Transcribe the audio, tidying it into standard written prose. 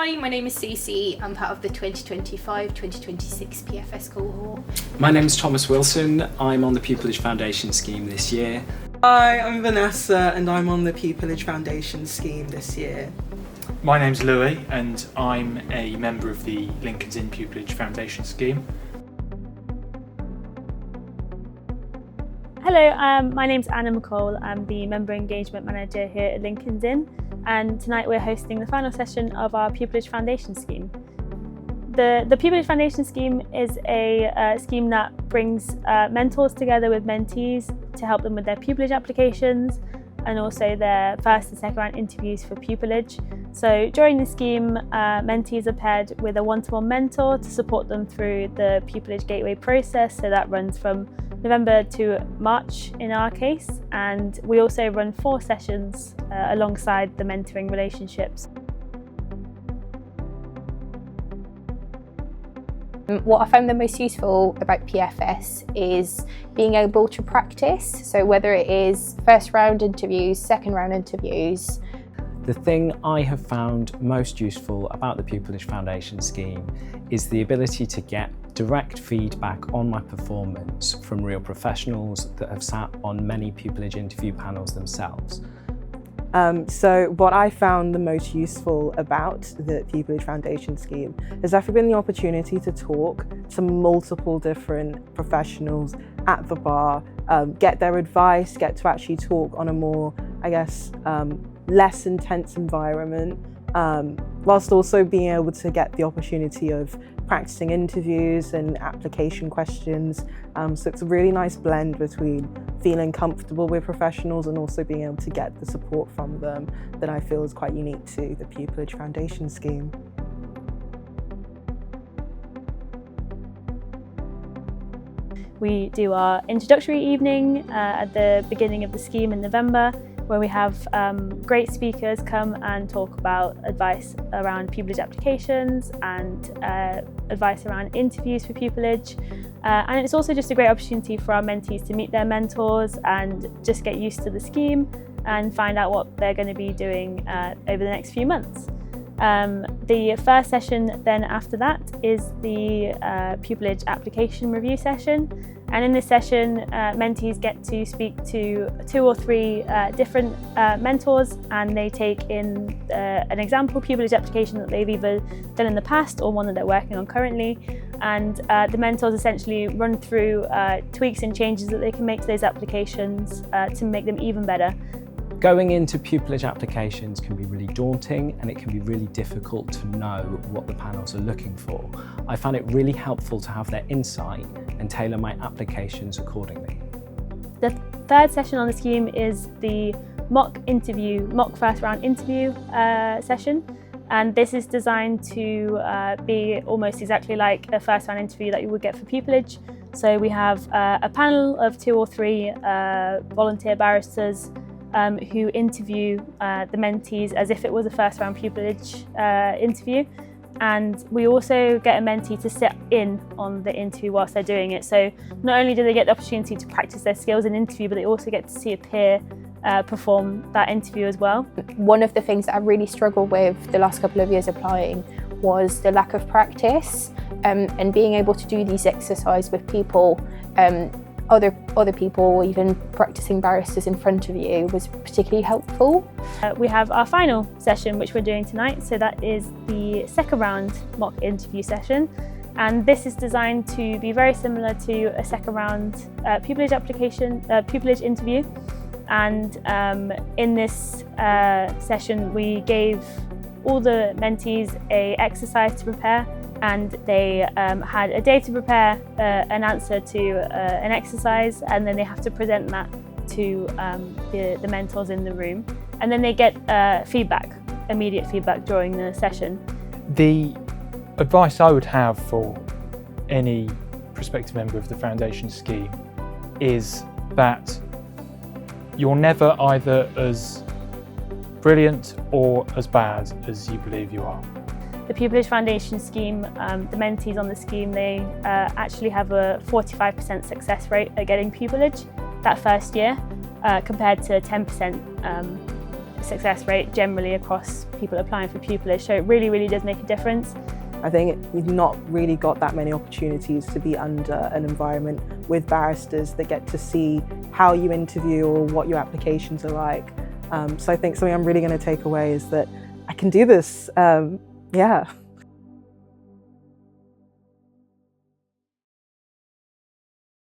Hi, my name is Cece. I'm part of the 2025-2026 PFS cohort. My name is Thomas Wilson. I'm on the Pupillage Foundation Scheme this year. Hi, I'm Vanessa and I'm on the Pupillage Foundation Scheme this year. My name's Louis and I'm a member of the Lincoln's Inn Pupillage Foundation Scheme. Hello, my name's Anna McCole. I'm the Member Engagement Manager here at Lincoln's Inn, and tonight we're hosting the final session of our Pupillage Foundation Scheme. The Pupillage Foundation Scheme is a scheme that brings mentors together with mentees to help them with their pupillage applications and also their first and second round interviews for pupillage. So during the scheme, mentees are paired with a one-to-one mentor to support them through the pupillage gateway process. So that runs from November to March in our case, and we also run 4 sessions alongside the mentoring relationships. What I found the most useful about PFS is being able to practice. So whether it is first round interviews, second round interviews. The thing I have found most useful about the Pupillage Foundation Scheme is the ability to get direct feedback on my performance from real professionals that have sat on many pupillage interview panels themselves. So what I found the most useful about the Pupillage Foundation Scheme has definitely been the opportunity to talk to multiple different professionals at the bar, get their advice, get to actually talk on a more, less intense environment, whilst also being able to get the opportunity of practicing interviews and application questions. So it's a really nice blend between feeling comfortable with professionals and also being able to get the support from them that I feel is quite unique to the Pupillage Foundation Scheme. We do our introductory evening at the beginning of the scheme in November, where we have great speakers come and talk about advice around pupillage applications and advice around interviews for pupillage. And it's also just a great opportunity for our mentees to meet their mentors and just get used to the scheme and find out what they're going to be doing over the next few months. The first session then after that is the pupillage application review session, and in this session mentees get to speak to 2 or 3 different mentors, and they take in an example pupillage application that they've either done in the past or one that they're working on currently, and the mentors essentially run through tweaks and changes that they can make to those applications to make them even better. Going into pupillage applications can be really daunting, and it can be really difficult to know what the panels are looking for. I found it really helpful to have their insight and tailor my applications accordingly. The third session on the scheme is the mock first round interview session. And this is designed to be almost exactly like a first round interview that you would get for pupillage. So we have a panel of 2 or 3 volunteer barristers who interview the mentees as if it was a first round pupillage interview. And we also get a mentee to sit in on the interview whilst they're doing it. So not only do they get the opportunity to practice their skills in interview, but they also get to see a peer perform that interview as well. One of the things that I really struggled with the last couple of years applying was the lack of practice, and being able to do these exercises with people, other people, even practicing barristers in front of you, was particularly helpful. We have our final session, which we're doing tonight, so that is the second round mock interview session, and this is designed to be very similar to a second round pupillage interview. And in this session we gave all the mentees an exercise to prepare, and they had a day to prepare an answer to an exercise, and then they have to present that to the mentors in the room, and then they get immediate feedback during the session. The advice I would have for any prospective member of the Foundation Scheme is that you're never either as brilliant or as bad as you believe you are. The Pupillage Foundation Scheme, the mentees on the scheme, they actually have a 45% success rate at getting pupillage that first year, compared to 10% success rate generally across people applying for pupillage, so it really, really does make a difference. I think we've not really got that many opportunities to be under an environment with barristers that get to see how you interview or what your applications are like. So I think something I'm really going to take away is that I can do this. Yeah.